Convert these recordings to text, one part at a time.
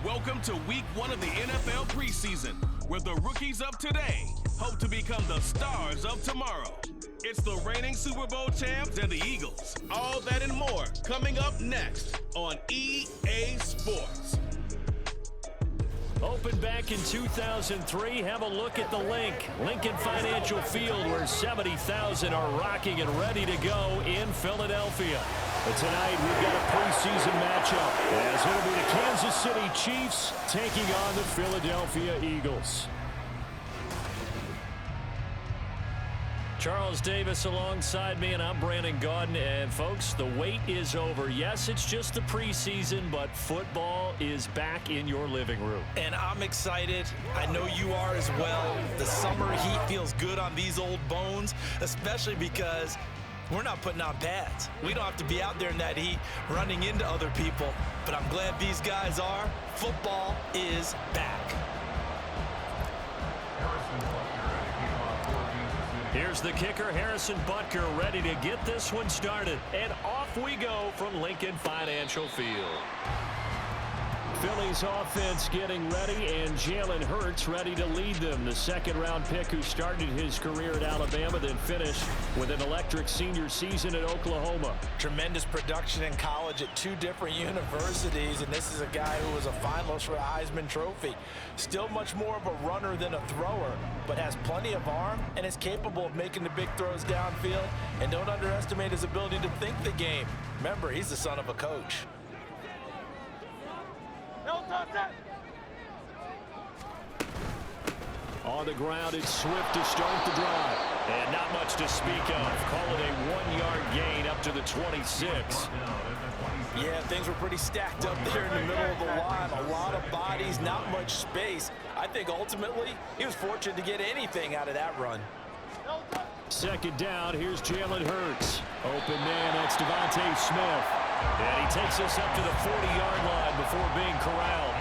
Welcome to week 1 of the NFL preseason, where the rookies of today hope to become the stars of tomorrow. It's the reigning Super Bowl champs and the Eagles. All that and more coming up next on EA Sports. Opened back in 2003, have a look at the Lincoln Financial Field, where 70,000 are rocking and ready to go in Philadelphia. But tonight, we've got a preseason matchup, as it'll be the Kansas City Chiefs taking on the Philadelphia Eagles. Charles Davis alongside me, and I'm Brandon Gaudin. And folks, the wait is over. Yes, it's just the preseason, but football is back in your living room. And I'm excited. I know you are as well. The summer heat feels good on these old bones, especially because we're not putting on pads. We don't have to be out there in that heat running into other people. But I'm glad these guys are. Football is back. Here's the kicker, Harrison Butker, ready to get this one started. And off we go from Lincoln Financial Field. Philly's offense getting ready, and Jalen Hurts ready to lead them. The second-round pick who started his career at Alabama, then finished with an electric senior season at Oklahoma. Tremendous production in college at 2 different universities, and this is a guy who was a finalist for a Heisman Trophy. Still much more of a runner than a thrower, but has plenty of arm and is capable of making the big throws downfield. And don't underestimate his ability to think the game. Remember, he's the son of a coach. On the ground, it's Swift to start the drive. And not much to speak of. Call it a 1-yard gain up to the 26. Yeah, things were pretty stacked up there in the middle of the line. A lot of bodies, not much space. I think ultimately he was fortunate to get anything out of that run. Second down, here's Jalen Hurts. Open man, that's Devontae Smith. And he takes us up to the 40-yard line before being corralled.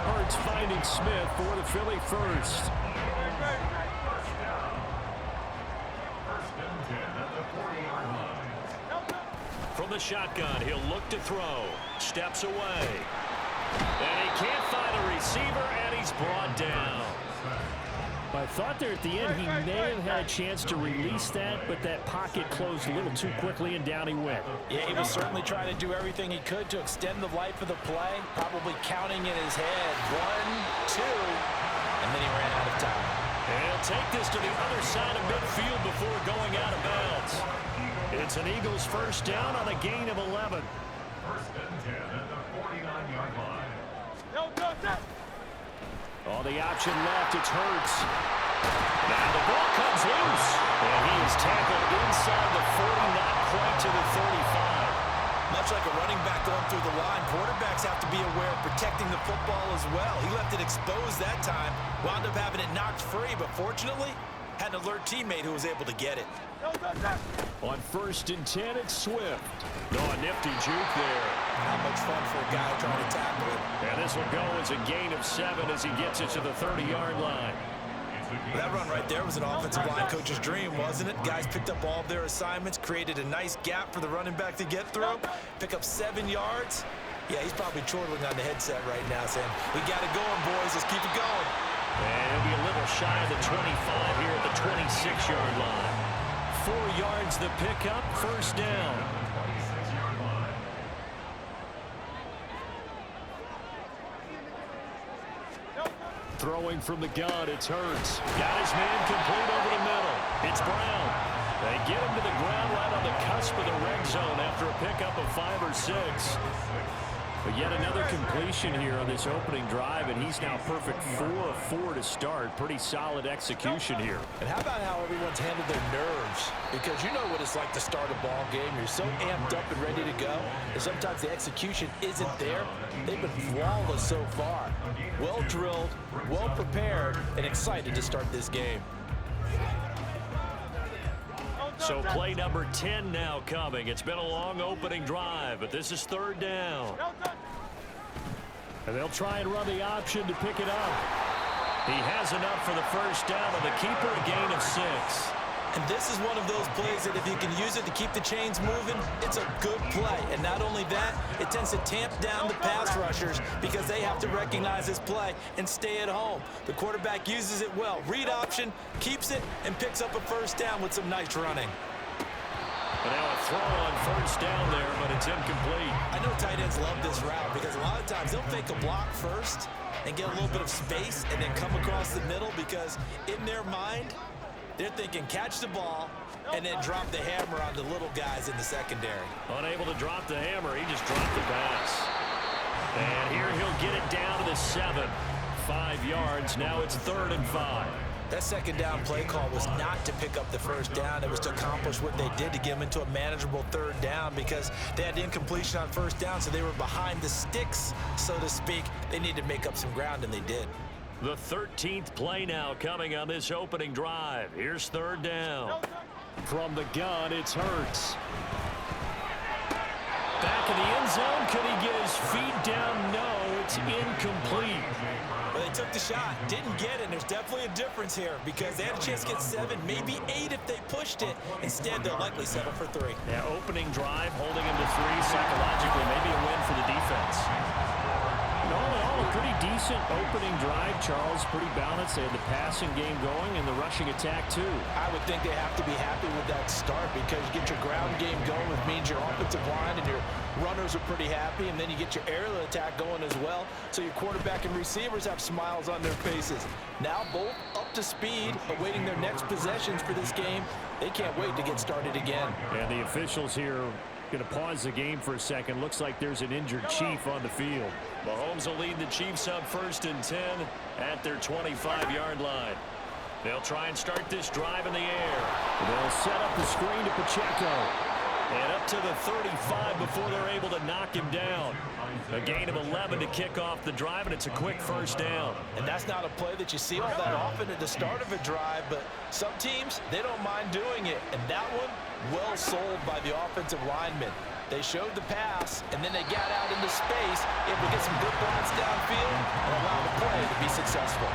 Hurts finding Smith for the Philly first. From the shotgun, he'll look to throw. Steps away. And he can't find a receiver, and he's brought down. I thought there at the end he may have had a chance to release that, but that pocket closed a little too quickly, and down he went. Yeah, he was certainly trying to do everything he could to extend the life of the play, probably counting in his head 1, 2, and then he ran out of time. And he'll take this to the other side of midfield before going out of bounds. It's an Eagles first down on a gain of 11. First and 10 at the 49-yard line. On the option left, it's Hurts. Now the ball comes loose. And he is tackled inside the 40, not quite to the 35. Much like a running back going through the line, quarterbacks have to be aware of protecting the football as well. He left it exposed that time, wound up having it knocked free, but fortunately, had an alert teammate who was able to get it. On first and 10, it's Swift. Oh, a nifty juke there. Not much fun for a guy trying to tackle it. And this will go as a gain of 7 as he gets it to the 30-yard line. That run right there was an offensive line coach's dream, wasn't it? Guys picked up all of their assignments, created a nice gap for the running back to get through, pick up 7 yards. Yeah, he's probably chortling on the headset right now saying, we got it going, boys. Let's keep it going. And he'll be a little shy of the 25 here at the 26-yard line. 4 yards the pickup, first down. Throwing from the gun, it's Hurts. Got his man complete over the middle. It's Brown. They get him to the ground right on the cusp of the red zone after a pickup of 5 or 6. But yet another completion here on this opening drive, and he's now perfect 4 of 4 to start. Pretty solid execution here. And how about how everyone's handled their nerves? Because you know what it's like to start a ball game. You're so amped up and ready to go, and sometimes the execution isn't there. They've been flawless so far. Well drilled, well prepared, and excited to start this game. So play number 10 now coming. It's been a long opening drive, but this is third down. And they'll try and run the option to pick it up. He has enough for the first down, and the keeper a gain of 6. And this is one of those plays that if you can use it to keep the chains moving, it's a good play. And not only that, it tends to tamp down the pass rushers because they have to recognize this play and stay at home. The quarterback uses it well. Read option, keeps it, and picks up a first down with some nice running. And now a throw on first down there, but it's incomplete. I know tight ends love this route because a lot of times they'll fake a block first and get a little bit of space and then come across the middle because in their mind, they're thinking catch the ball and then drop the hammer on the little guys in the secondary. Unable to drop the hammer, he just dropped the pass. And here he'll get it down to the 7. 5 yards, now it's 3rd and 5. That second down play call was not to pick up the first down. It was to accomplish what they did to get them into a manageable 3rd down because they had incompletion on first down, so they were behind the sticks, so to speak. They needed to make up some ground, and they did. The 13th play now coming on this opening drive. Here's 3rd down. From the gun, it's Hurts. Back in the end zone. Could he get his feet down? No, it's incomplete. Well, they took the shot, didn't get it. There's definitely a difference here because they had a chance to get 7, maybe 8 if they pushed it. Instead, they'll likely settle for 3. Yeah, opening drive, holding him to 3 psychologically. Maybe a win for the defense. And all in all, a pretty decent opening drive, Charles. Pretty balanced. They had the passing game going and the rushing attack, too. I would think they have to be happy with that start because you get your ground game going, which means your offensive line and your runners are pretty happy, and then you get your aerial attack going as well. So your quarterback and receivers have smiles on their faces. Now both up to speed, awaiting their next possessions for this game. They can't wait to get started again. And the officials here going to pause the game for a second. Looks like there's an injured Chief on the field. Mahomes will lead the Chiefs up 1st and 10 at their 25-yard line. They'll try and start this drive in the air. They'll set up the screen to Pacheco. And up to the 35 before they're able to knock him down. A gain of 11 to kick off the drive, and it's a quick first down. And that's not a play that you see all that often at the start of a drive, but some teams, they don't mind doing it. And that one, well sold by the offensive lineman. They showed the pass, and then they got out into space, able to get some good blocks downfield and allow the play to be successful.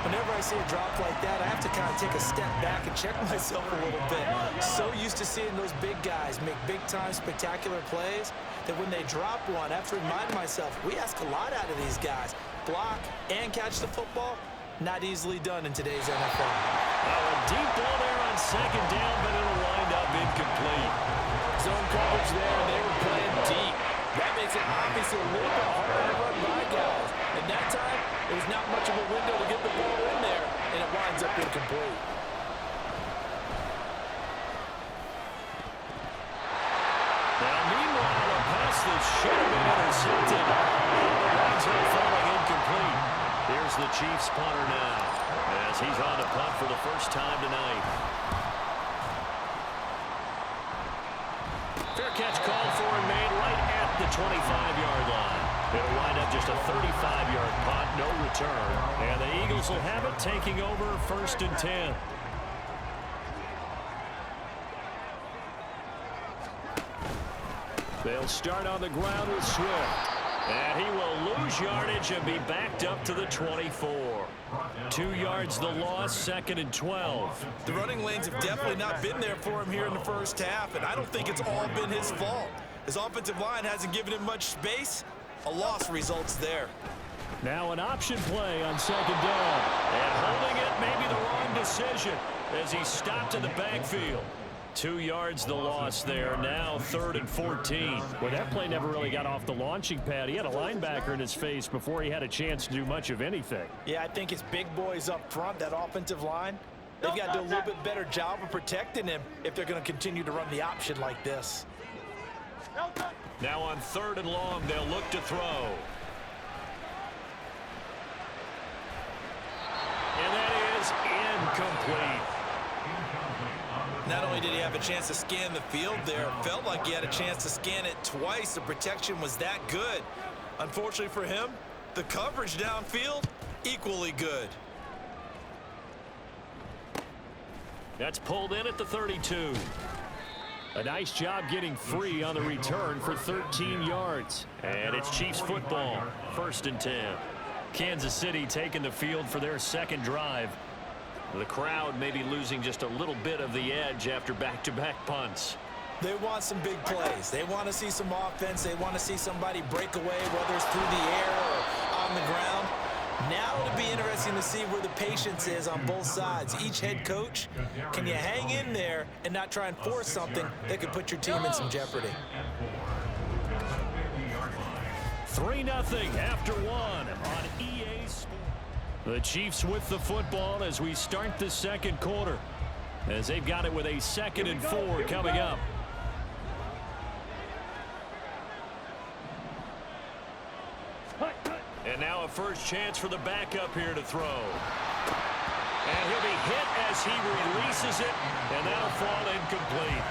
Whenever I see a drop like that, I have to kind of take a step back and check myself a little bit. So used to seeing those big guys make big-time spectacular plays that when they drop one, I have to remind myself, we ask a lot out of these guys. Block and catch the football, not easily done in today's NFL. A deep ball there on 2nd down, but it'll wind up incomplete. Zone coverage there, and they were playing deep. That makes it obviously a little bit harder to run by guys. And that time, there was not much of a window to get the ball in there, and it winds up incomplete. Now, meanwhile, a pass that should have been intercepted. The runs are falling incomplete. Here's the Chiefs punter now, as he's on to punt for the first time tonight. Fair catch called for and made right at the 25-yard line. It'll wind up just a 35-yard punt, no return. And the Eagles will have it, taking over 1st and 10. They'll start on the ground with Swift. And he will lose yardage and be backed up to the 24. 2 yards the loss, 2nd and 12. The running lanes have definitely not been there for him here in the first half, and I don't think it's all been his fault. His offensive line hasn't given him much space. A loss results there. Now an option play on 2nd down. And holding it may be the wrong decision as he stopped in the backfield. 2 yards the loss there. Now 3rd and 14. Well, that play never really got off the launching pad. He had a linebacker in his face before he had a chance to do much of anything. Yeah, I think his big boys up front, that offensive line, they've got to do a little bit better job of protecting him if they're going to continue to run the option like this. Now on 3rd and long, they'll look to throw. And that is incomplete. Not only did he have a chance to scan the field there, it felt like he had a chance to scan it twice. The protection was that good. Unfortunately for him, the coverage downfield, equally good. That's pulled in at the 32. A nice job getting free on the return for 13 yards. And it's Chiefs football, 1st and 10. Kansas City taking the field for their 2nd drive. The crowd may be losing just a little bit of the edge after back-to-back punts. They want some big plays. They want to see some offense. They want to see somebody break away, whether it's through the air or on the ground. Now it'll be interesting to see where the patience is on both sides. Each head coach, can you hang in there and not try and force something that could put your team in some jeopardy? 3-0 after one on EA Sports. The Chiefs with the football as we start the second quarter, as they've got it with a 2nd and 4 coming up. And now a first chance for the backup here to throw. And he'll be hit as he releases it, and that'll fall incomplete.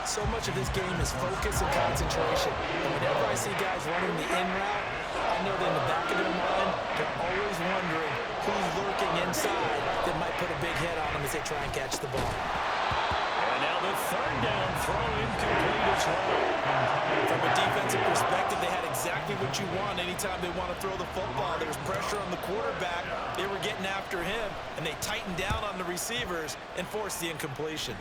So much of this game is focus and concentration. And whenever I see guys running the in route, I know that in the back of their mind, they're always wondering who's lurking inside that might put a big hit on them as they try and catch the ball. And now the 3rd down throw incomplete as well. From a defensive perspective, they had exactly what you want anytime they want to throw the football. There was pressure on the quarterback. They were getting after him, and they tightened down on the receivers and forced the incompletion.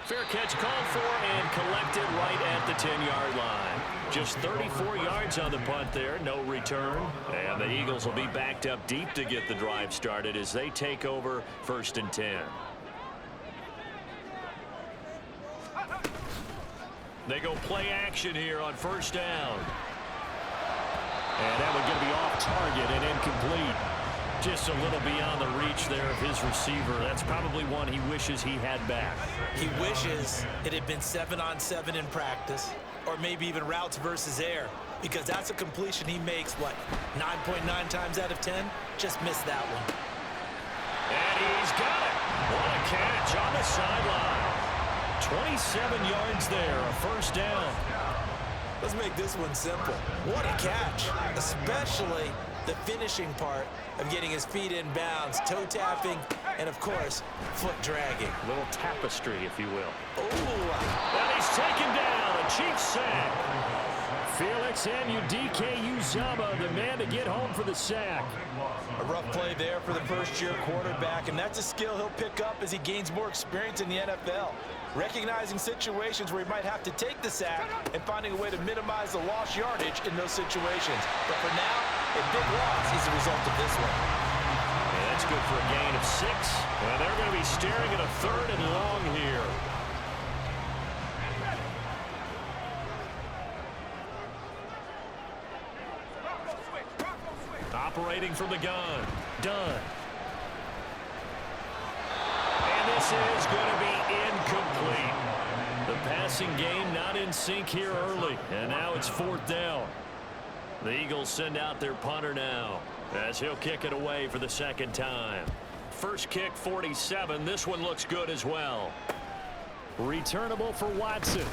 Fair catch called for and collected right at the 10-yard line. Just 34 yards on the punt there, no return. And the Eagles will be backed up deep to get the drive started as they take over 1st and 10. They go play action here on 1st down. And that one going to be off target and incomplete. Just a little beyond the reach there of his receiver. That's probably one he wishes he had back. He wishes it had been 7-on-7 in practice, or maybe even routes versus air, because that's a completion he makes, what, 9.9 times out of 10? Just missed that one. And he's got it. What a catch on the sideline. 27 yards there, a 1st down. Let's make this one simple. What a catch, especially the finishing part of getting his feet in bounds, toe tapping, and of course, foot dragging. A little tapestry, if you will. Ooh. And he's taken down, a Chiefs sack. Felix Anudike-Uzomah, the man to get home for the sack. A rough play there for the first-year quarterback, and that's a skill he'll pick up as he gains more experience in the NFL. Recognizing situations where he might have to take the sack and finding a way to minimize the lost yardage in those situations. But for now, a big loss is the result of this one. And that's good for a gain of 6. And they're going to be staring at a 3rd and long here. Operating from the gun. Done. And this is going to be incomplete. The passing game not in sync here early. And now it's 4th down. The Eagles send out their punter now as he'll kick it away for the 2nd time. First kick 47. This one looks good as well. Returnable for Watson.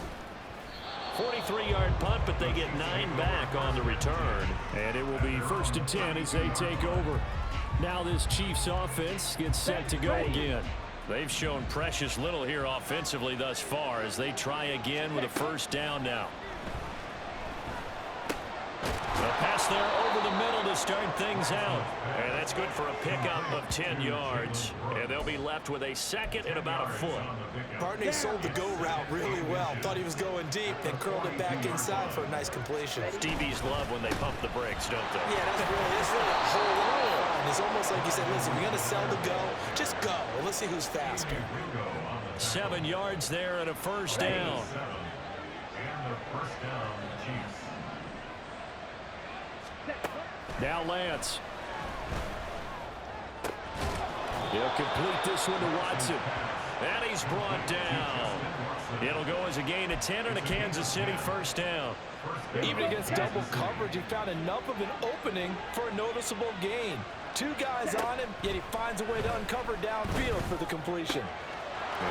43-yard punt, but they get 9 back on the return. And it will be 1st and 10 as they take over. Now this Chiefs offense gets set to go again. They've shown precious little here offensively thus far as they try again with a 1st down now. A pass there over the middle to start things out. And that's good for a pickup of 10 yards. And they'll be left with a 2nd and about a foot. Partney sold the go route really well. Thought he was going deep, then curled it back inside for a nice completion. DBs love when they pump the brakes, don't they? Yeah, that's really a whole lot of fun. It's almost like you said, listen, we're going to sell the go. Just go. Well, let's see who's faster. 7 yards there and a 1st down. And the 1st down, Chiefs. Now Lance. He'll complete this one to Watson. And he's brought down. It'll go as a gain of 10 and a Kansas City 1st down. Even against double coverage, he found enough of an opening for a noticeable gain. 2 guys on him, yet he finds a way to uncover downfield for the completion.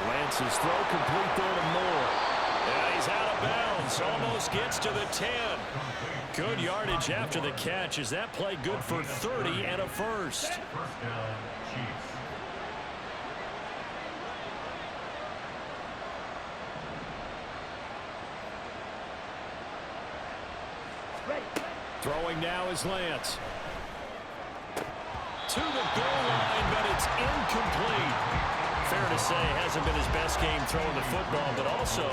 Lance's throw complete there to Moore. And he's out of bounds. Almost gets to the 10. Good yardage after the catch. Is that play good for 30 and a 1st? 1st down, Chiefs. Throwing now is Lance. To the goal line, but It's incomplete. Fair to say, hasn't been his best game throwing the football, but also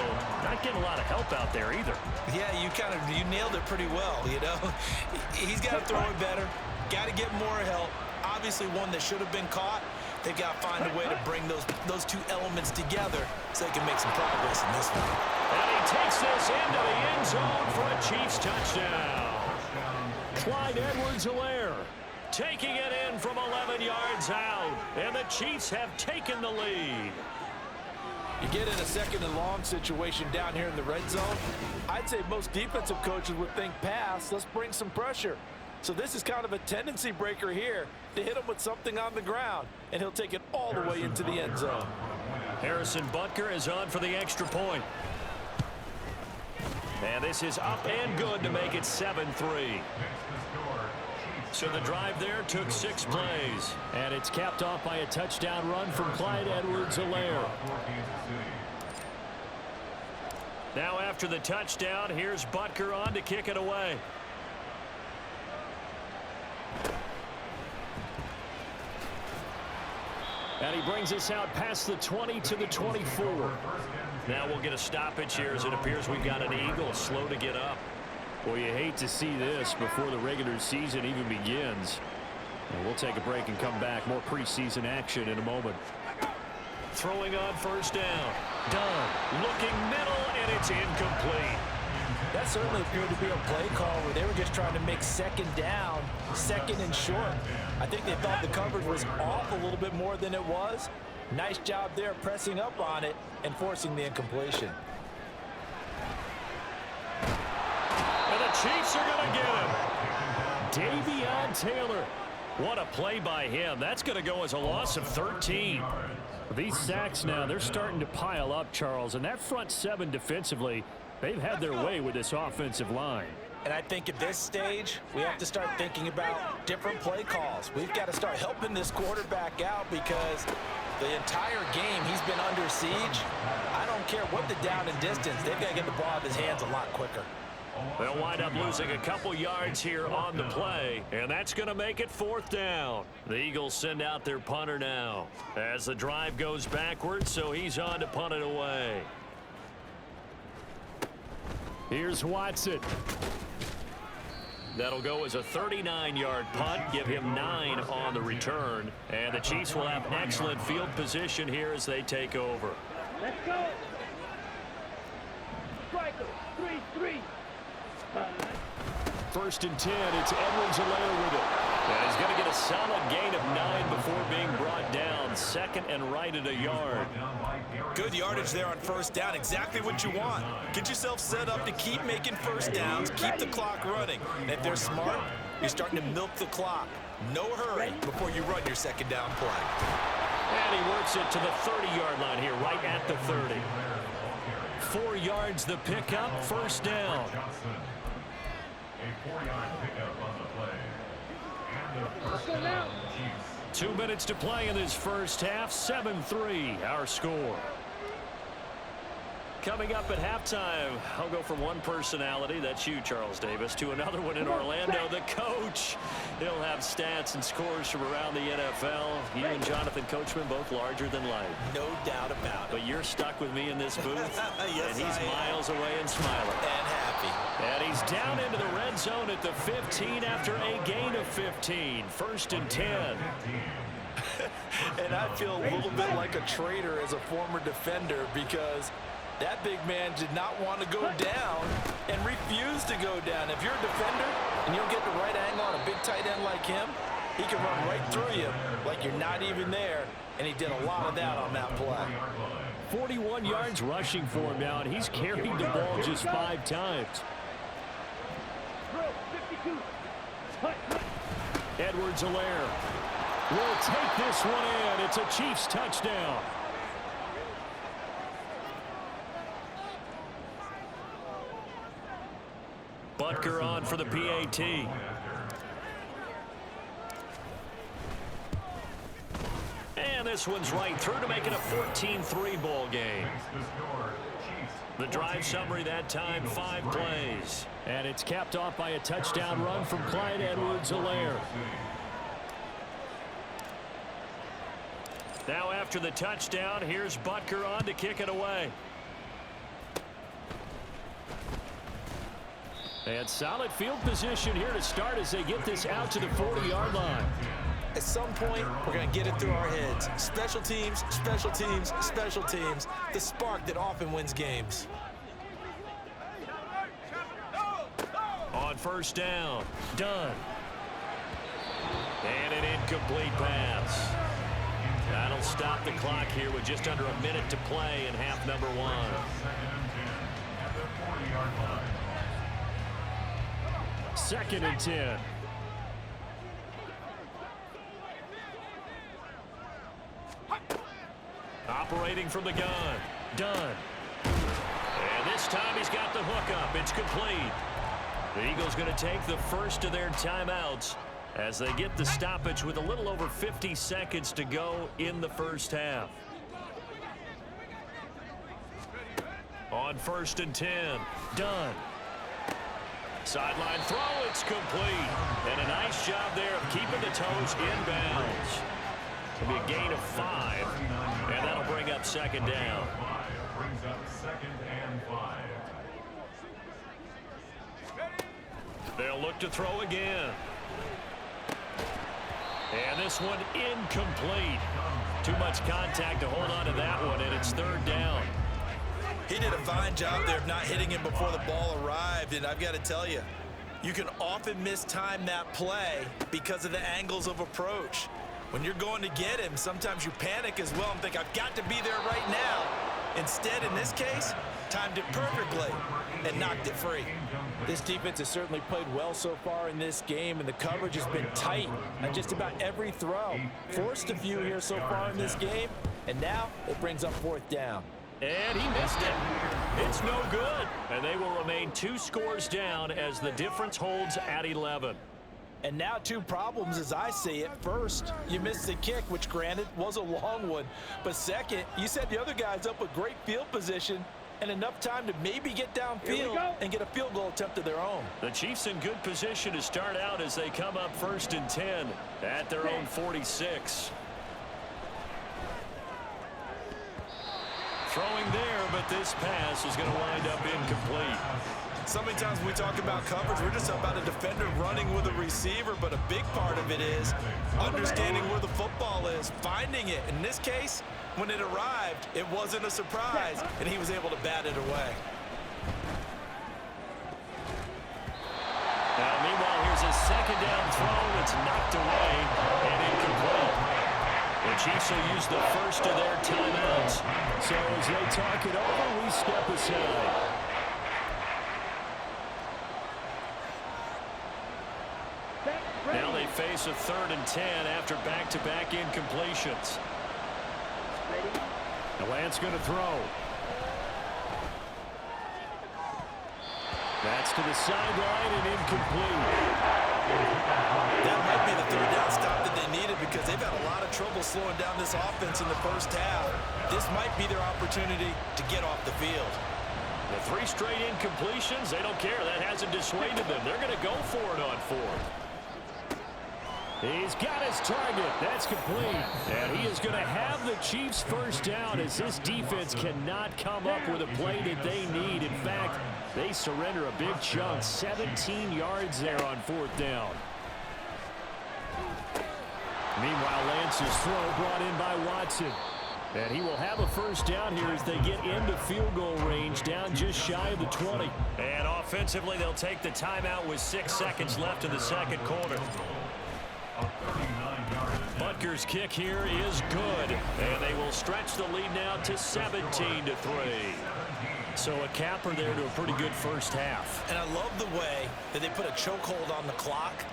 not getting a lot of help out there either. Yeah, you nailed it pretty well, you know. He's got to throw it better, got to get more help. Obviously one that should have been caught. They got to find a way to bring those two elements together so they can make some progress in this one. And he takes this into the end zone for a Chiefs touchdown. Clyde Edwards-Helaire taking it in from 11 yards out, and the Chiefs have taken the lead. You get in a second and long situation down here in the red zone, I'd say most defensive coaches would think pass, let's bring some pressure. So this is kind of a tendency breaker here to hit him with something on the ground, and he'll take it all the way into the end zone. Harrison Butker is on for the extra point. And this is up and good to make it 7-3. So the drive there took 6 plays. And it's capped off by a touchdown run from Clyde Edwards-Helaire. Now after the touchdown, here's Butker on to kick it away. And he brings us out past the 20 to the 24. Now we'll get a stoppage here as it appears we've got an Eagle slow to get up. Well, you hate to see this before the regular season even begins. And we'll take a break and come back. More preseason action in a moment. Throwing on first down. Dunn looking middle, and it's incomplete. That certainly appeared to be a play call where they were just trying to make second down, second and short. I think they thought the coverage was off a little bit more than it was. Nice job there pressing up on it and forcing the incompletion. And the Chiefs are going to get him. Davion Taylor. What a play by him. That's going to go as a loss of 13. These sacks now, they're starting to pile up, Charles. And that front seven defensively, they've had their way with this offensive line. And I think at this stage, we have to start thinking about different play calls. We've got to start helping this quarterback out because the entire game he's been under siege. I don't care what the down and distance. They've got to get the ball out of his hands a lot quicker. They'll wind up losing a couple yards here on the play, and that's going to make it 4th down. The Eagles send out their punter now as the drive goes backwards, so he's on to punt it away. Here's Watson. That'll go as a 39-yard punt, give him 9 on the return, and the Chiefs will have excellent field position here as they take over. Let's go. Striker, 3-3. 1st and 10, it's Edwards-Helaire with it. And he's going to get a solid gain of 9 before being brought down. 2nd and right at a yard. Good yardage there on first down. Exactly what you want. Get yourself set up to keep making first downs, keep the clock running. And if they're smart, you're starting to milk the clock. No hurry before you run your second down play. And he works it to the 30-yard line here, right at the 30. 4 yards the pickup, 1st down. A 4-yard pickup on the play. And the first down, Chiefs. 2 minutes to play in this first half. 7-3 our score. Coming up at halftime, I'll go from one personality, that's you, Charles Davis, to another one in Orlando, the coach. He'll have stats and scores from around the NFL. You and Jonathan Coachman both larger than life. No doubt about it. But you're stuck with me in this booth, Yes, and he's I am. miles away and smiling. And happy. And he's down into the red zone at the 15 after a gain of 15. 1st and 10. And I feel a little bit like a traitor as a former defender because that big man did not want to go down and refused to go down. If you're a defender and you don't get the right angle on a big tight end like him, he can run right through you like you're not even there, and he did a lot of that on that play. 41 yards rushing for him now, and he's carried the ball just 5 times. Edwards-Helaire will take this one in. It's a Chiefs touchdown. Butker on for the PAT. And this one's right through to make it a 14-3 ball game. The drive summary that time, 5 plays. And it's capped off by a touchdown run from Clyde Edwards-Helaire. Now after the touchdown, here's Butker on to kick it away. And solid field position here to start as they get this out to the 40-yard line. At some point, we're going to get it through our heads. Special teams, special teams, special teams. The spark that often wins games. On first down, Dunn. And an incomplete pass. That'll stop the clock here with just under a minute to play in half number 1. Second and 10. Operating from the gun, Dunn. And this time he's got the hook up. It's complete. The Eagles going to take the first of their timeouts as they get the stoppage with a little over 50 seconds to go in the first half. On first and 10, Dunn. Sideline throw, it's complete. And a nice job there of keeping the toes inbounds. It'll be a gain of 5, and that'll bring up second down. Brings up 2nd and 5. They'll look to throw again. And this one incomplete. Too much contact to hold on to that one, and it's third down. He did a fine job there of not hitting him before the ball arrived, and I've got to tell you, you can often mistime that play because of the angles of approach. When you're going to get him, sometimes you panic as well and think, I've got to be there right now. Instead, in this case, timed it perfectly and knocked it free. This defense has certainly played well so far in this game, and the coverage has been tight on just about every throw. Forced a few here so far in this game, and now it brings up fourth down. And he missed it. It's no good. And they will remain 2 scores down as the difference holds at 11. And now 2 problems as I see it. First, you missed the kick, which granted was a long one. But second, you set the other guys up with great field position and enough time to maybe get downfield and get a field goal attempt of their own. The Chiefs in good position to start out as they come up first and 10 at their own 46. Throwing there, but this pass is going to wind up incomplete. So many times when we talk about coverage, we're just about a defender running with a receiver, but a big part of it is understanding where the football is, finding it. In this case, when it arrived, it wasn't a surprise, and he was able to bat it away. Now, meanwhile, here's a second down throw. It's knocked away and incomplete. The Chiefs will use the first of their timeouts. So as they talk it over, we step aside. Now they face a 3rd and 10 after back-to-back incompletions. The Lance going to throw. That's to the sideline and incomplete. That might be the 3rd down stop that they needed because they've had a lot of trouble slowing down this offense in the first half. This might be their opportunity to get off the field. The 3 straight incompletions, they don't care. That hasn't dissuaded them. They're going to go for it on 4th. He's got his target. That's complete. And he is going to have the Chiefs first down as this defense cannot come up with a play that they need. In fact, they surrender a big chunk. 17 yards there on 4th down. Meanwhile, Lance's throw brought in by Watson. And he will have a first down here as they get into field goal range, down just shy of the 20. And offensively, they'll take the timeout with 6 seconds left in the second quarter. Butker's kick here is good, and they will stretch the lead now to 17-3. So a capper there to a pretty good first half. And I love the way that they put a chokehold on the clock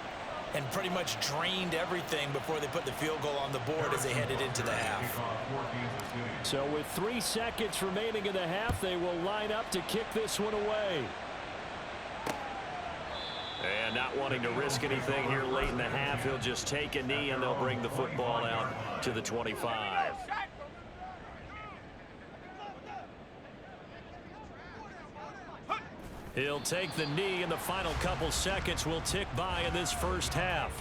and pretty much drained everything before they put the field goal on the board as they headed into the half. So with 3 seconds remaining in the half, they will line up to kick this one away. And not wanting to risk anything here late in the half, he'll just take a knee and they'll bring the football out to the 25. He'll take the knee, and the final couple seconds will tick by in this first half.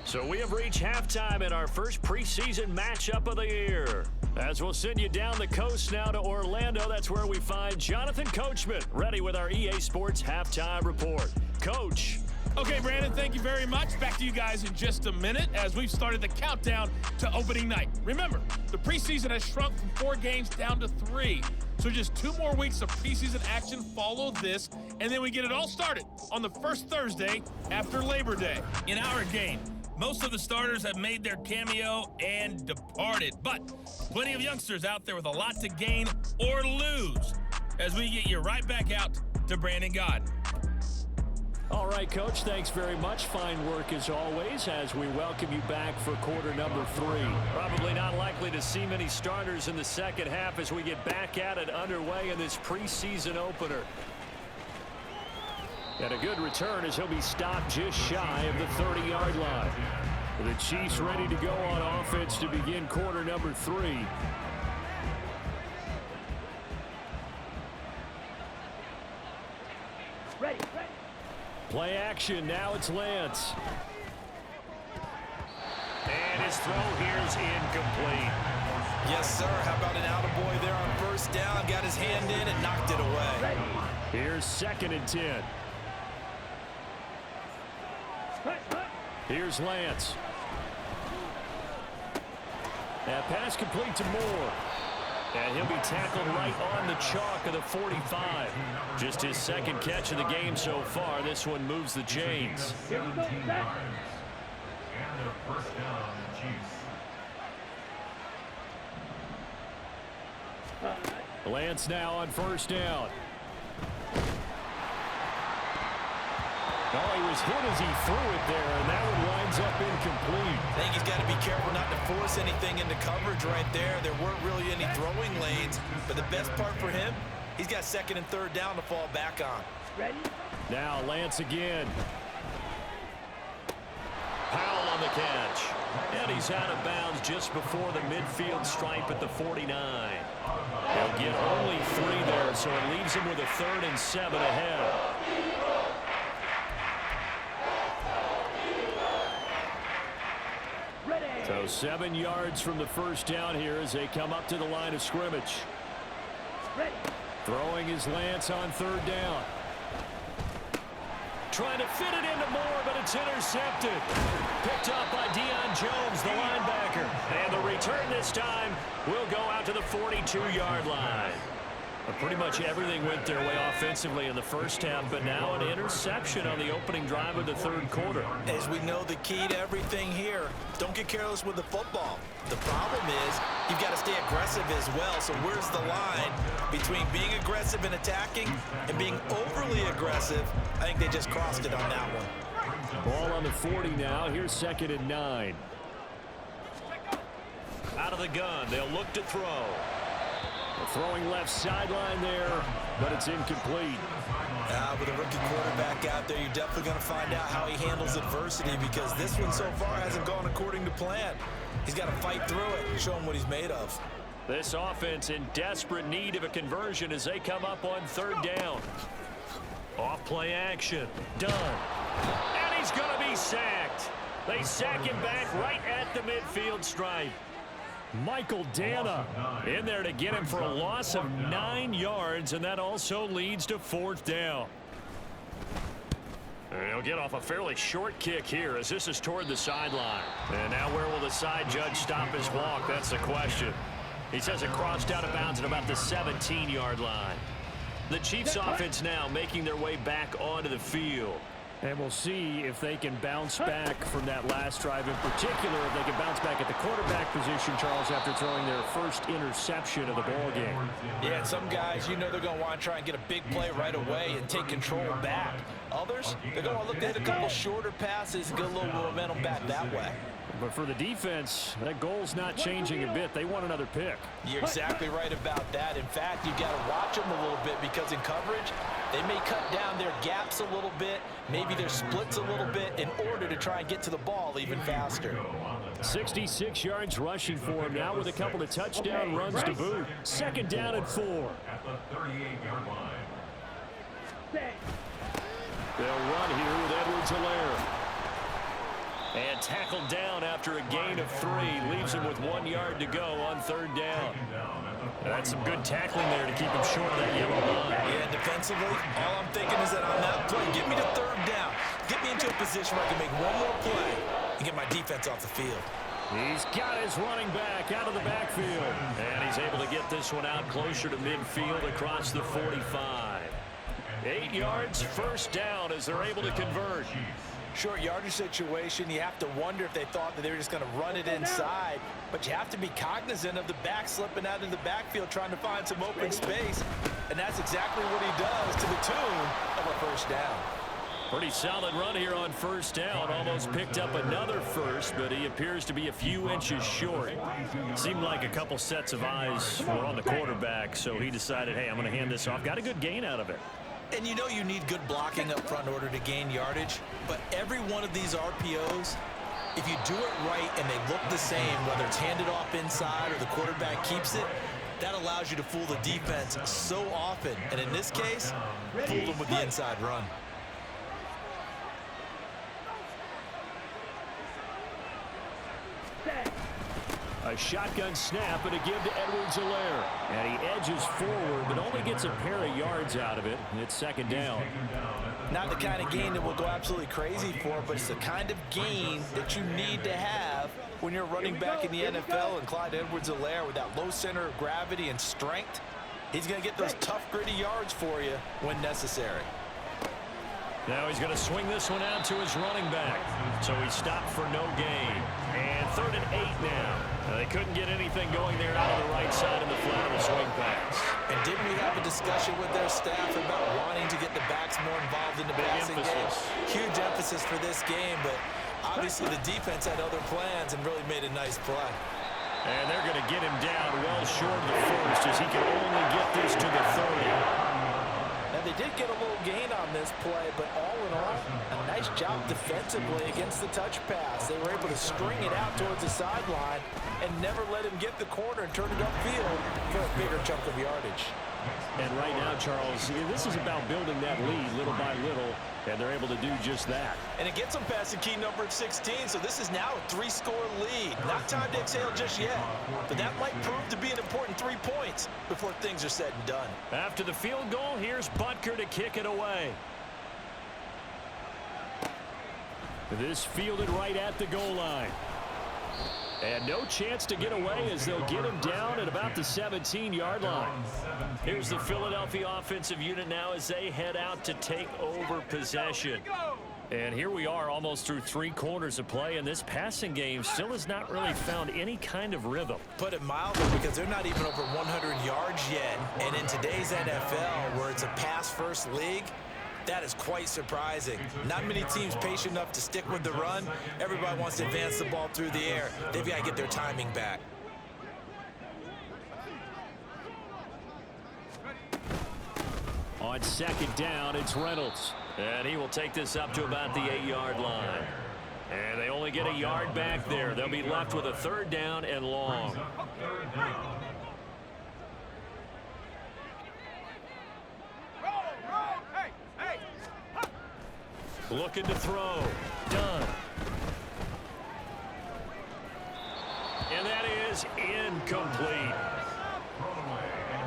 So we have reached halftime in our first preseason matchup of the year. As we'll send you down the coast now to Orlando, that's where we find Jonathan Coachman, ready with our EA Sports Halftime Report. Coach. Okay, Brandon, thank you very much. Back to you guys in just a minute as we've started the countdown to opening night. Remember, the preseason has shrunk from 4 games down to 3. So just 2 more weeks of preseason action follow this, and then we get it all started on the first Thursday after Labor Day. In our game, most of the starters have made their cameo and departed, but plenty of youngsters out there with a lot to gain or lose as we get you right back out to Brandon Godden. All right, Coach, thanks very much. Fine work as always as we welcome you back for quarter number 3. Probably not likely to see many starters in the second half as we get back at it underway in this preseason opener. And a good return as he'll be stopped just shy of the 30-yard line. The Chiefs ready to go on offense to begin quarter number 3. Ready. Play action. Now it's Lance. And his throw here is incomplete. Yes, sir. How about an attaboy there on first down? Got his hand in and knocked it away. Here's 2nd and 10. Here's Lance. That pass complete to Moore. And he'll be tackled right on the chalk of the 45. Just his 2nd catch of the game so far. This one moves the chains. 17 yards. And the first down, Chiefs. Lance now on first down. Oh, he was hit as he threw it there, and that one winds up incomplete. I think he's got to be careful not to force anything into coverage right there. There weren't really any throwing lanes, but the best part for him, he's got 2nd and 3rd down to fall back on. Ready? Now Lance again. Powell on the catch. And he's out of bounds just before the midfield stripe at the 49. He'll get only 3 there, so it leaves him with a 3rd and 7 ahead. So 7 yards from the first down here as they come up to the line of scrimmage. Ready. Throwing his Lance on 3rd down. Trying to fit it into Moore, but it's intercepted. Picked up by Deion Jones, the linebacker. And the return this time will go out to the 42-yard line. But pretty much everything went their way offensively in the first half, but now an interception on the opening drive of the 3rd quarter. As we know, the key to everything here, don't get careless with the football. The problem is you've got to stay aggressive as well. So where's the line between being aggressive and attacking and being overly aggressive? I think they just crossed it on that one. Ball on the 40 now. Here's 2nd and 9. Out of the gun. They'll look to throw. Throwing left sideline there, but it's incomplete. With a rookie quarterback out there, you're definitely going to find out how he handles adversity because this one so far hasn't gone according to plan. He's got to fight through it and show him what he's made of. This offense in desperate need of a conversion as they come up on 3rd down. Off play action. Done. And he's going to be sacked. They sack him back right at the midfield stripe. Michael Dana in there to get him for a loss of 9 yards, and that also leads to 4th down. And he'll get off a fairly short kick here as this is toward the sideline. And now where will the side judge stop his walk? That's the question. He says it crossed out of bounds at about the 17-yard line. The Chiefs offense now making their way back onto the field. And we'll see if they can bounce back from that last drive, in particular if they can bounce back at the quarterback position, Charles, after throwing their first interception of the ball game. Yeah, and some guys, you know they're going to want to try and get a big play right away and take control back. Others, they're going to look to hit a couple shorter passes and get a little momentum back that way. But for the defense, that goal's not changing a bit. They want another pick. You're exactly right about that. In fact, you've got to watch them a little bit because in coverage, they may cut down their gaps a little bit, maybe their splits a little bit in order to try and get to the ball even faster. 66 yards rushing for him now with a couple of touchdown runs to boot. 2nd down and 4. At the 38-yard line. They'll run here with Edwards-Helaire. And tackled down after a gain of 3. Leaves him with 1 yard to go on 3rd down. That's some good tackling there to keep him short of that yellow line. Yeah, defensively, all I'm thinking is that on that play, get me to 3rd down. Get me into a position where I can make one more play and get my defense off the field. He's got his running back out of the backfield. And he's able to get this one out closer to midfield across the 45. 8 yards, 1st down as they're able to convert. Short yardage situation, you have to wonder if they thought that they were just going to run it inside. But you have to be cognizant of the back slipping out of the backfield trying to find some open space. And that's exactly what he does to the tune of a 1st down. Pretty solid run here on 1st down. Almost picked up another first, but he appears to be a few inches short. Seemed like a couple sets of eyes were on the quarterback, so he decided, hey, I'm going to hand this off. Got a good gain out of it. And you know you need good blocking up front in order to gain yardage. But every one of these RPOs, if you do it right and they look the same, whether it's handed off inside or the quarterback keeps it, that allows you to fool the defense so often. And in this case, fool them with the inside run. A shotgun snap and a give to Edwards-Helaire. And he edges forward, but only gets a pair of yards out of it. And it's 2nd down. Not the kind of gain that we'll go absolutely crazy for, but it's the kind of gain that you need to have when you're running back in the NFL. And Clyde Edwards-Helaire, with that low center of gravity and strength, he's going to get those tough, gritty yards for you when necessary. Now he's going to swing this one out to his running back. So he stopped for no gain. And 3rd and 8 now. They couldn't get anything going there out of the right side of the flat of the swing pass. And didn't we have a discussion with their staff about wanting to get the backs more involved in the passing game? Huge emphasis for this game, but obviously the defense had other plans and really made a nice play. And they're going to get him down well short of the first as he can only get this to the 30. Now, they did get a little gain on this play, but all in all, a nice job defensively against the touch pass. They were able to string it out towards the sideline and never let him get the corner and turn it upfield for a bigger chunk of yardage. And right now, Charles, this is about building that lead little by little, and they're able to do just that. And it gets them past the key number of 16, so this is now a 3-score lead. Not time to exhale just yet, but that might prove to be an important 3 points before things are said and done. After the field goal, here's Butker to kick it away. This fielded right at the goal line. And no chance to get away as they'll get him down at about the 17-yard line. Here's the Philadelphia offensive unit now as they head out to take over possession. And here we are almost through 3 quarters of play, and this passing game still has not really found any kind of rhythm. Put it mildly, because they're not even over 100 yards yet. And in today's NFL, where it's a pass-first league, that is quite surprising. Not many teams patient enough to stick with the run. Everybody wants to advance the ball through the air. They've got to get their timing back. On 2nd down, it's Reynolds. And he will take this up to about the 8-yard line. And they only get a yard back there. They'll be left with a 3rd down and long. Looking to throw. Done. And that is incomplete.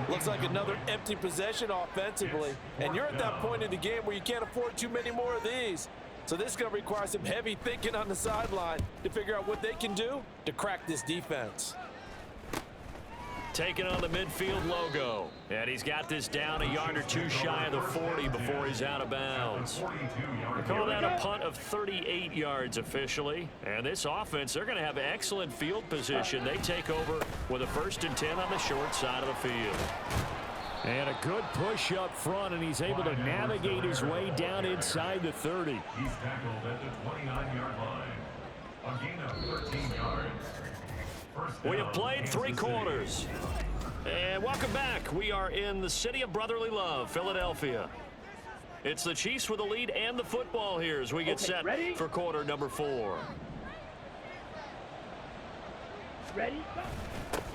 Looks like another empty possession offensively. And you're at that point in the game where you can't afford too many more of these. So this is going to require some heavy thinking on the sideline to figure out what they can do to crack this defense. Taking on the midfield logo. And he's got this down a yard or 2 shy of the 40 before he's out of bounds. We call that a punt of 38 yards officially. And this offense, they're going to have excellent field position. They take over with a 1st and 10 on the short side of the field. And a good push up front, and he's able to navigate his way down inside the 30. He's tackled at the 29-yard line. A gain of 13 yards. We have played 3 quarters. And welcome back. We are in the city of brotherly love, Philadelphia. It's the Chiefs with the lead and the football here as we get set for quarter number 4. Ready?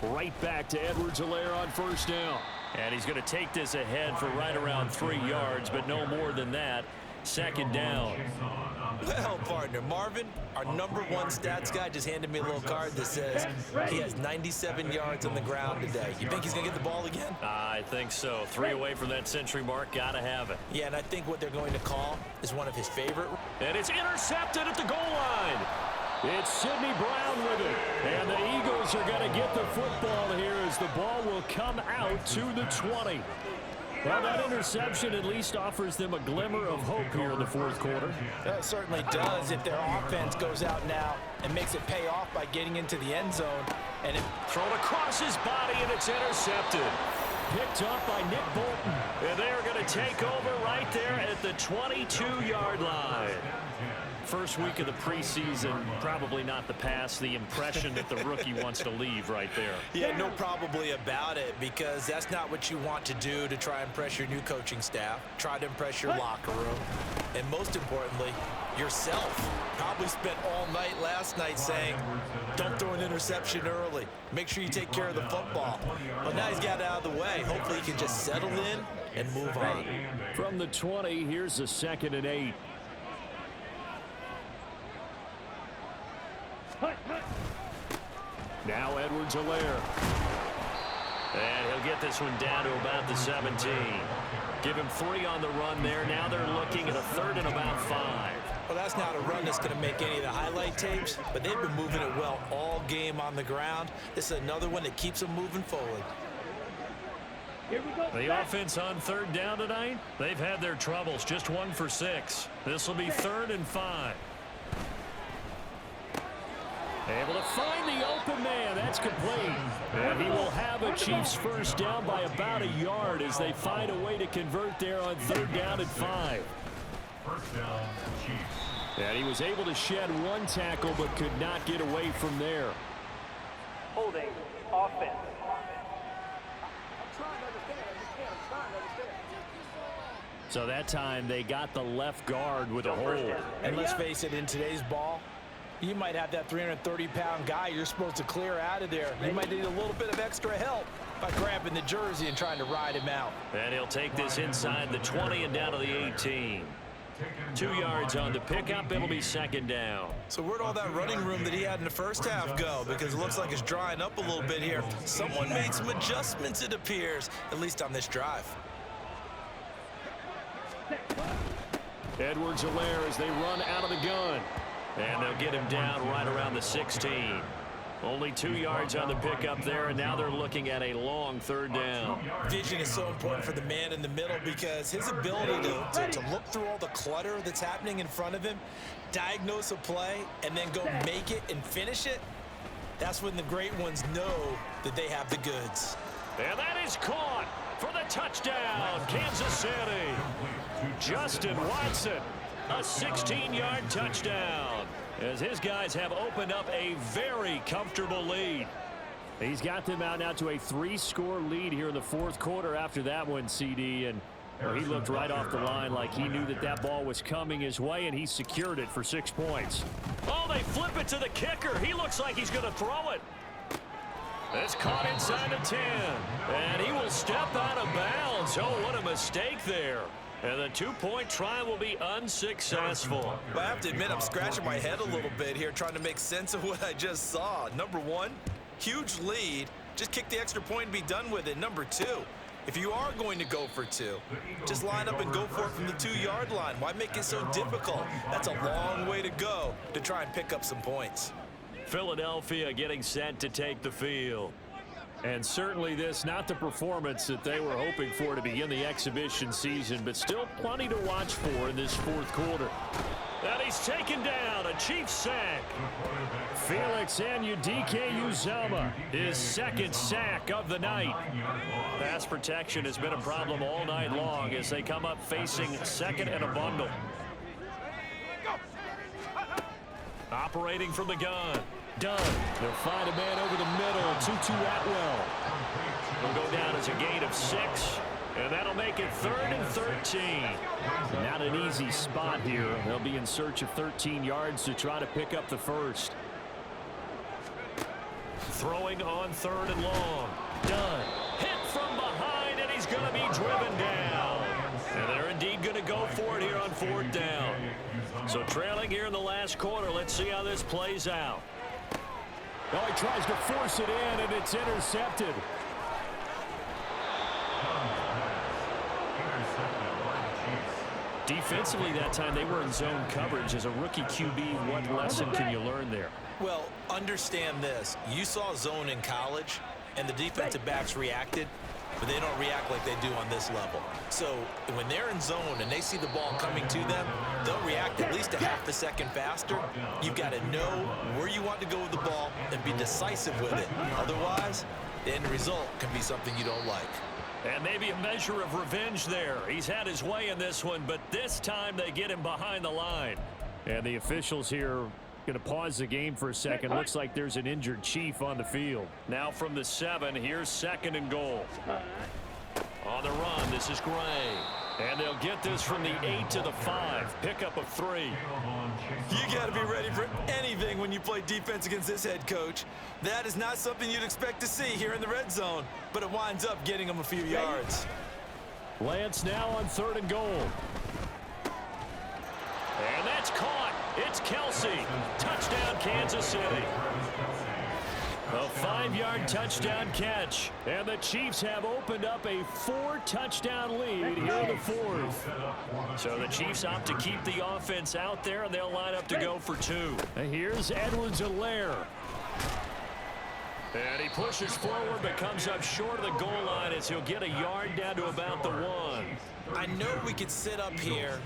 Right back to Edwards-Helaire on 1st down. And he's going to take this ahead for right around 3 yards, but no more than that. Second down. Well, partner, Marvin, our #1 stats guy just handed me a little card that says he has 97 yards on the ground today. You think he's going to get the ball again? I think so. 3 away from that century mark. Got to have it. Yeah, and I think what they're going to call is one of his favorite. And it's intercepted at the goal line. It's Sidney Brown with it. And the Eagles are going to get the football here as the ball will come out to the 20. Well, that interception at least offers them a glimmer of hope here in the fourth quarter. That certainly does if their offense goes out now and makes it pay off by getting into the end zone. And thrown across his body, and it's intercepted. Picked up by Nick Bolton. And they're going to take over right there at the 22-yard line. First week of the preseason, probably not the pass, the impression that the rookie wants to leave right there. Yeah, no probably about it, because that's not what you want to do to try and impress your new coaching staff, try to impress your locker room, and most importantly, yourself. Probably spent all night last night saying, don't throw an interception early. Make sure you take care of the football. But now he's got it out of the way. Hopefully he can just settle in and move on. From the 20, here's a 2nd and 8. Now Edwards-Helaire. And he'll get this one down to about the 17. Give him 3 on the run there. Now they're looking at a 3rd and about 5. Well, that's not a run that's going to make any of the highlight tapes, but they've been moving it well all game on the ground. This is another one that keeps them moving forward. Here we go. The offense on 3rd down tonight, they've had their troubles. Just 1 for 6. This will be 3rd and 5. Able to find the open man. That's complete. And he will have a Chiefs first down by about a yard as they find a way to convert there on 3rd down and 5. First down, Chiefs. And he was able to shed 1 tackle but could not get away from there. Holding. Offense. So that time they got the left guard with a hold. And let's face it, in today's ball, you might have that 330-pound guy you're supposed to clear out of there. You might need a little bit of extra help by grabbing the jersey and trying to ride him out. And he'll take this inside the 20 and down to the 18. 2 yards on the pickup. It'll be 2nd down. So where'd all that running room that he had in the first half go? Because it looks like it's drying up a little bit here. Someone made some adjustments, it appears, at least on this drive. Edwards-Helaire as they run out of the gun. And they'll get him down right around the 16. Only 2 yards on the pickup there, and now they're looking at a long 3rd down. Vision is so important for the man in the middle because his ability to look through all the clutter that's happening in front of him, diagnose a play, and then go make it and finish it, that's when the great ones know that they have the goods. And that is caught for the touchdown, Kansas City. Justin Watson, a 16-yard touchdown, as his guys have opened up a very comfortable lead. He's got them out now to a 3-score lead here in the fourth quarter after that one, CD, and he looked right off the line like he knew that that ball was coming his way, and he secured it for 6 points. Oh, they flip it to the kicker. He looks like he's going to throw it. It's caught inside the 10, and he will step out of bounds. Oh, what a mistake there. And the 2-point try will be unsuccessful. Well, I have to admit, I'm scratching my head a little bit here trying to make sense of what I just saw. Number 1, huge lead. Just kick the extra point and be done with it. Number 2, if you are going to go for 2, just line up and go for it from the 2-yard line. Why make it so difficult? That's a long way to go to try and pick up some points. Philadelphia getting set to take the field. And certainly this, not the performance that they were hoping for to begin the exhibition season, but still plenty to watch for in this fourth quarter. And he's taken down, a Chiefs sack. Felix Anudike-Uzomah, his 2nd sack of the night. Pass protection has been a problem all night long as they come up facing 2nd and a bundle. Operating from the gun. Done. They'll find a man over the middle. Tutu Atwell. Will go down as a gain of 6. And that'll make it 3rd and 13. Not an easy spot here. They'll be in search of 13 yards to try to pick up the first. Throwing on 3rd and long. Done. Hit from behind, and he's going to be driven down. And they're indeed going to go for it here on 4th down. So trailing here in the last quarter. Let's see how this plays out. Oh, he tries to force it in, and it's intercepted. Defensively that time, they were in zone coverage. As a rookie QB, what lesson can you learn there? Well, understand this. You saw zone in college, and the defensive backs reacted, but they don't react like they do on this level. So when they're in zone and they see the ball coming to them, they'll react at least a half a second faster. You've got to know where you want to go with the ball and be decisive with it. Otherwise, the end result can be something you don't like. And maybe a measure of revenge there. He's had his way in this one, but this time they get him behind the line. And the officials here going to pause the game for a second. Looks like there's an injured Chief on the field. Now from the 7, here's 2nd and goal. On the run, this is Gray. And they'll get this from the 8 to the 5. Pickup of 3. You got to be ready for anything when you play defense against this head coach. That is not something you'd expect to see here in the red zone, but it winds up getting them a few yards. Lance now on 3rd and goal. And that's caught. It's Kelsey. Touchdown, Kansas City. A 5-yard touchdown catch. And the Chiefs have opened up a 4-touchdown lead here in the 4th. So the Chiefs opt to keep the offense out there, and they'll line up to go for 2. And here's Edwards-Helaire. And he pushes forward but comes up short of the goal line as he'll get a yard down to about the 1. I know we could sit up here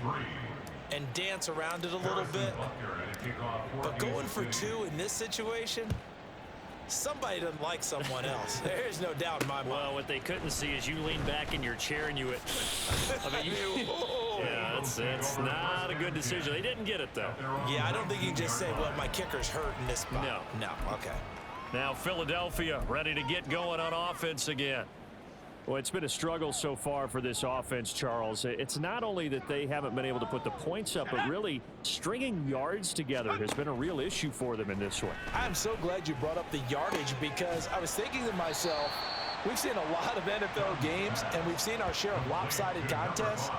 and dance around it a little bit, but going for 2 in this situation, somebody doesn't like someone else. There's no doubt in my mind. Well, what they couldn't see is you lean back in your chair and you yeah, it's not a good decision. They didn't get it, though. Yeah, I don't think you can just say, well, my kicker's hurt in this spot. No, okay. Now Philadelphia ready to get going on offense again. Well, it's been a struggle so far for this offense, Charles. It's not only that they haven't been able to put the points up, but really stringing yards together has been a real issue for them in this one. I'm so glad you brought up the yardage, because I was thinking to myself, we've seen a lot of NFL games, and we've seen our share of lopsided contests,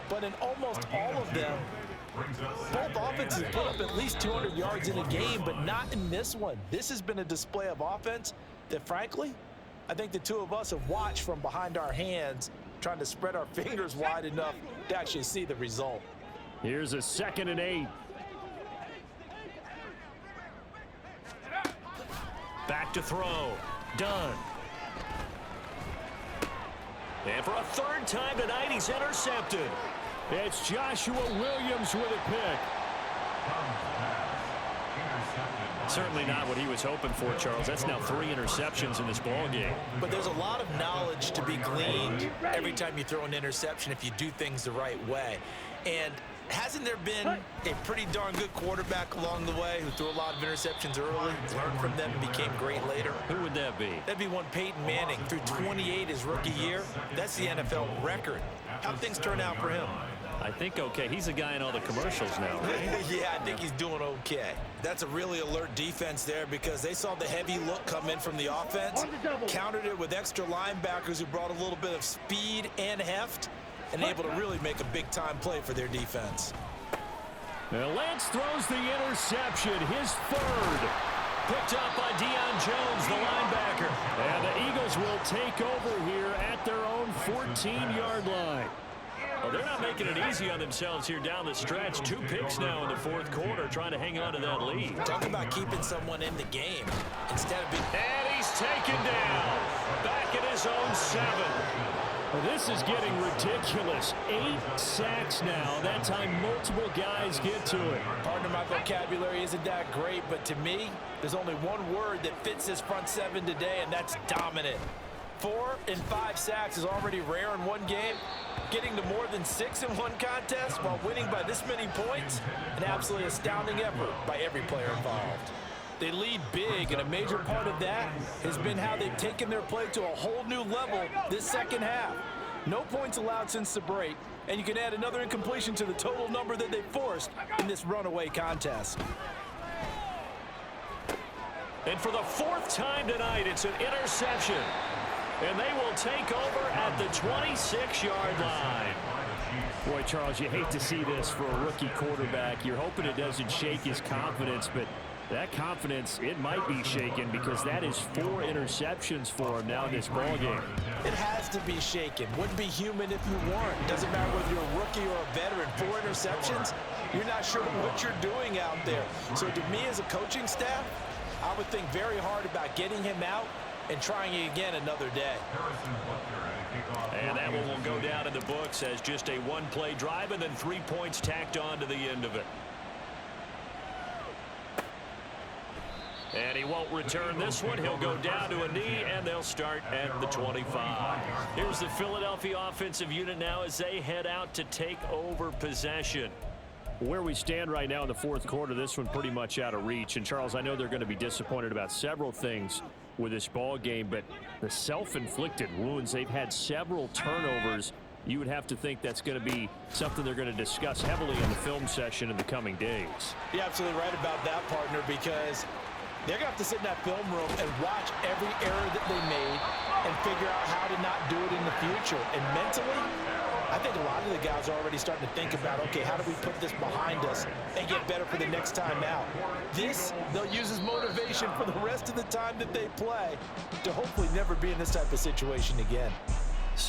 but in almost all of them, both offenses put up at least 200 yards in a game, but not in this one. This has been a display of offense that, frankly, I think the two of us have watched from behind our hands, trying to spread our fingers wide enough to actually see the result. Here's a 2nd and 8. Back to throw. Done. And for a 3rd time tonight, he's intercepted. It's Joshua Williams with a pick. Certainly not what he was hoping for, Charles. That's now 3 interceptions in this ball game. But there's a lot of knowledge to be gleaned every time you throw an interception if you do things the right way. And hasn't there been a pretty darn good quarterback along the way who threw a lot of interceptions early, learned from them, and became great later? Who would that be? That'd be one Peyton Manning. Threw 28 his rookie year. That's the NFL record. How'd things turn out for him? I think okay. He's a guy in all the commercials now, right? Yeah, I think he's doing okay. That's a really alert defense there, because they saw the heavy look come in from the offense, countered it with extra linebackers who brought a little bit of speed and heft, and able to really make a big-time play for their defense. Now Lance throws the interception, his 3rd. Picked up by Deion Jones, the linebacker. And the Eagles will take over here at their own 14-yard line. Well, they're not making it easy on themselves here down the stretch. 2 picks now in the 4th quarter, trying to hang on to that lead. Talk about keeping someone in the game instead of being... And he's taken down. Back at his own 7. Well, this is getting ridiculous. 8 sacks now. That time multiple guys get to it. Pardon my vocabulary isn't that great, but to me, there's only one word that fits this front 7 today, and that's dominant. 4 and 5 sacks is already rare in one game. Getting to more than 6 in one contest while winning by this many points, an absolutely astounding effort by every player involved. They lead big, and a major part of that has been how they've taken their play to a whole new level this 2nd half. No points allowed since the break, and you can add another incompletion to the total number that they forced in this runaway contest. And for the 4th time tonight, it's an interception. And they will take over at the 26-yard line. Boy, Charles, you hate to see this for a rookie quarterback. You're hoping it doesn't shake his confidence, but that confidence, it might be shaken because that is 4 interceptions for him now in this ballgame. It has to be shaken. Wouldn't be human if you weren't. Doesn't matter whether you're a rookie or a veteran. 4 interceptions, you're not sure what you're doing out there. So to me as a coaching staff, I would think very hard about getting him out and trying it again another day. And that one will go down in the books as just a 1-play drive and then 3 points tacked on to the end of it. And he won't return this one. He'll go down to a knee, and they'll start at the 25. Here's the Philadelphia offensive unit now as they head out to take over possession. Where we stand right now in the fourth quarter, this one pretty much out of reach. And, Charles, I know they're going to be disappointed about several things with this ball game, but the self-inflicted wounds, they've had several turnovers. You would have to think that's going to be something they're going to discuss heavily in the film session in the coming days. You're absolutely right about that, partner, because they're going to have to sit in that film room and watch every error that they made and figure out how to not do it in the future. And mentally, I think a lot of the guys are already starting to think about, okay, how do we put this behind us and get better for the next time out? This, they'll use as motivation for the rest of the time that they play to hopefully never be in this type of situation again.